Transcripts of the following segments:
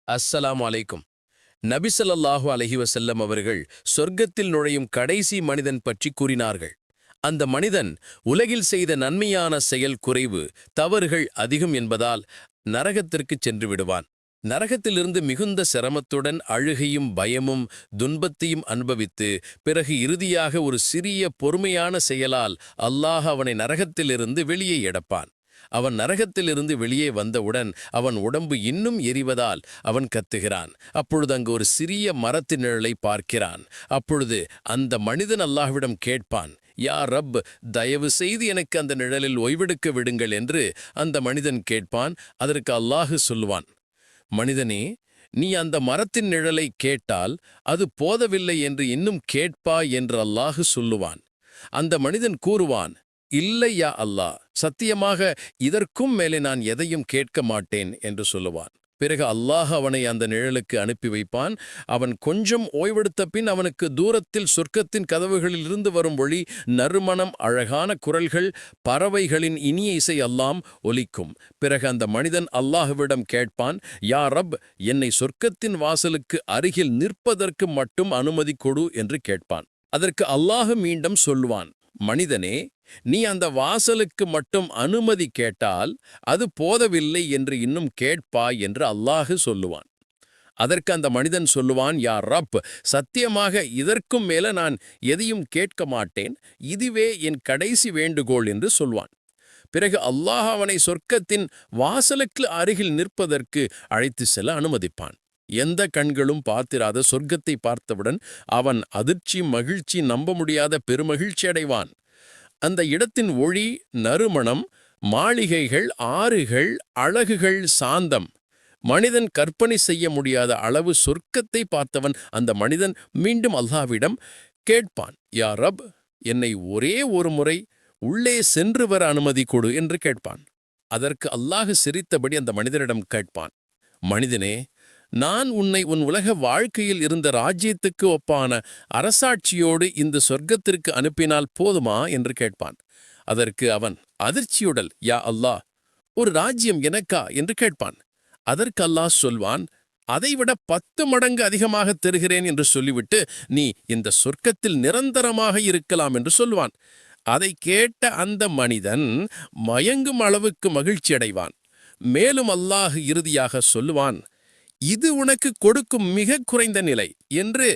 அஸ்ஸலாமு அலைக்கும். நபி ஸல்லல்லாஹு அலைஹி வஸல்லம் அவர்கள் சொர்க்கத்தில் நுழையும் கடைசி மனிதன் பற்றி கூறினார்கள். அந்த மனிதன் உலகில் செய்த நன்மையான செயல் குறைவு, தவறுகள் அதிகம் என்பதால் நரகத்திற்குச் சென்று விடுவான். நரகத்திலிருந்து மிகுந்த சிரமத்துடன் அழுகையும் பயமும் துன்பத்தையும் அனுபவித்து பிறகு இறுதியாக ஒரு சிறிய பொறுமையான செயலால் அல்லாஹ் அவனை நரகத்திலிருந்து வெளியே எடுப்பான். அவன் நரகத்திலிருந்து வெளியே வந்தவுடன் அவன் உடம்பு இன்னும் எரிவதால் அவன் கத்துகிறான். அப்பொழுது அங்கு ஒரு சிறிய மரத்தின் நிழலை பார்க்கிறான். அப்பொழுது அந்த மனிதன் அல்லாஹ்விடம் கேட்பான், யா ரப், தயவு செய்து எனக்கு அந்த நிழலில் ஓய்வெடுக்க விடுங்கள் என்று அந்த மனிதன் கேட்பான். அதற்கு அல்லாஹ் சொல்லுவான், மனிதனே, நீ அந்த மரத்தின் நிழலை கேட்டால் அது போதவில்லை என்று இன்னும் கேட்பாய் என்று அல்லாஹ் சொல்லுவான். அந்த மனிதன் கூறுவான், இல்லை யா அல்லாஹ், சத்தியமாக இதற்கும் மேலே நான் எதையும் கேட்க மாட்டேன் என்று சொல்லுவான். பிறகு அல்லாஹ் அவனை அந்த நிழலுக்கு அனுப்பி வைப்பான். அவன் கொஞ்சம் ஓய்வெடுத்த பின் அவனுக்கு தூரத்தில் சொர்க்கத்தின் கதவுகளிலிருந்து வரும் ஒளி, நறுமணம், அழகான குரல்கள், பறவைகளின் இனிய இசை எல்லாம் ஒலிக்கும். பிறகு அந்த மனிதன் அல்லாஹ்விடம் கேட்பான், யா ரப், என்னை சொர்க்கத்தின் வாசலுக்கு அருகில் நிற்பதற்கு மட்டும் அனுமதி கொடு என்று கேட்பான். அதற்கு அல்லாஹ் மீண்டும் சொல்லுவான், மனிதனே, நீ அந்த வாசலுக்கு மட்டும் அனுமதி கேட்டால் அது போதவில்லை என்று இன்னும் கேட்பாய் என்று அல்லாஹ் சொல்லுவான். அதற்கு அந்த மனிதன் சொல்லுவான், யா ரப், சத்தியமாக இதற்கும் மேல நான் எதையும் கேட்க மாட்டேன், இதுவே என் கடைசி வேண்டுகோள் என்று சொல்வான். பிறகு அல்லாஹ் அவனை சொர்க்கத்தின் வாசலுக்கு அருகில் நிற்பதற்கு அழைத்து செல்ல அனுமதிப்பான். எந்த கண்களும் பார்த்திராத சொர்க்கத்தை பார்த்தவுடன் அவன் அதிர்ச்சி, மகிழ்ச்சி, நம்ப முடியாத பெருமகிழ்ச்சி அடைவான். அந்த இடத்தின் ஒளி, நறுமணம், மாளிகைகள், ஆறுகள், அழகுகள், சாந்தம், மனிதன் கற்பனை செய்ய முடியாத அளவு சொர்க்கத்தை பார்த்தவன் அந்த மனிதன் மீண்டும் அல்லாஹ்விடம் கேட்பான், யா ரப், என்னை ஒரே ஒரு முறை உள்ளே சென்று வர அனுமதி கொடு என்று கேட்பான். அதற்கு அல்லாஹ் சிரித்தபடி அந்த மனிதனிடம் கேட்பான், மனிதனே, நான் உன்னை உன் உலக வாழ்க்கையில் இருந்த ராஜ்யத்துக்கு ஒப்பான அரசாட்சியோடு இந்த சொர்க்கத்திற்கு அனுப்பினால் போதுமா என்று கேட்பான். அதற்கு அவன் அதிர்ச்சியுடல், யா அல்லாஹ், ஒரு ராஜ்யம் எனக்கா என்று கேட்பான். அதற்கு அல்லாஹ் சொல்வான், அதைவிட 10 மடங்கு அதிகமாக தருகிறேன் என்று சொல்லிவிட்டு நீ இந்த சொர்க்கத்தில் நிரந்தரமாக இருக்கலாம் என்று சொல்வான். அதை கேட்ட அந்த மனிதன் மயங்கும் அளவுக்கு மகிழ்ச்சி அடைவான். மேலும் அல்லாஹ் இறுதியாக சொல்லுவான், இது உனக்கு கொடுக்கும் மிக குறைந்த நிலை என்று.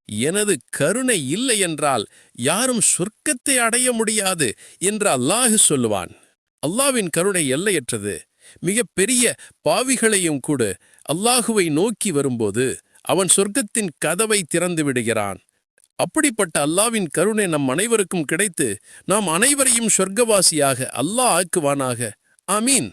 எனது கருணை இல்லை என்றால் யாரும் சொர்க்கத்தை அடைய முடியாது என்று அல்லாஹ் சொல்லுவான். அல்லாஹ்வின் கருணை எல்லையற்றது. மிக பெரிய பாவிகளையும் கூட அல்லாஹுவை நோக்கி வரும்போது அவன் சொர்க்கத்தின் கதவை திறந்து விடுகிறான். அப்படிப்பட்ட அல்லாஹ்வின் கருணை நம் அனைவருக்கும் கிடைத்து நாம் அனைவரையும் சொர்க்கவாசியாக அல்லாஹ் ஆக்குவானாக. ஆமீன்.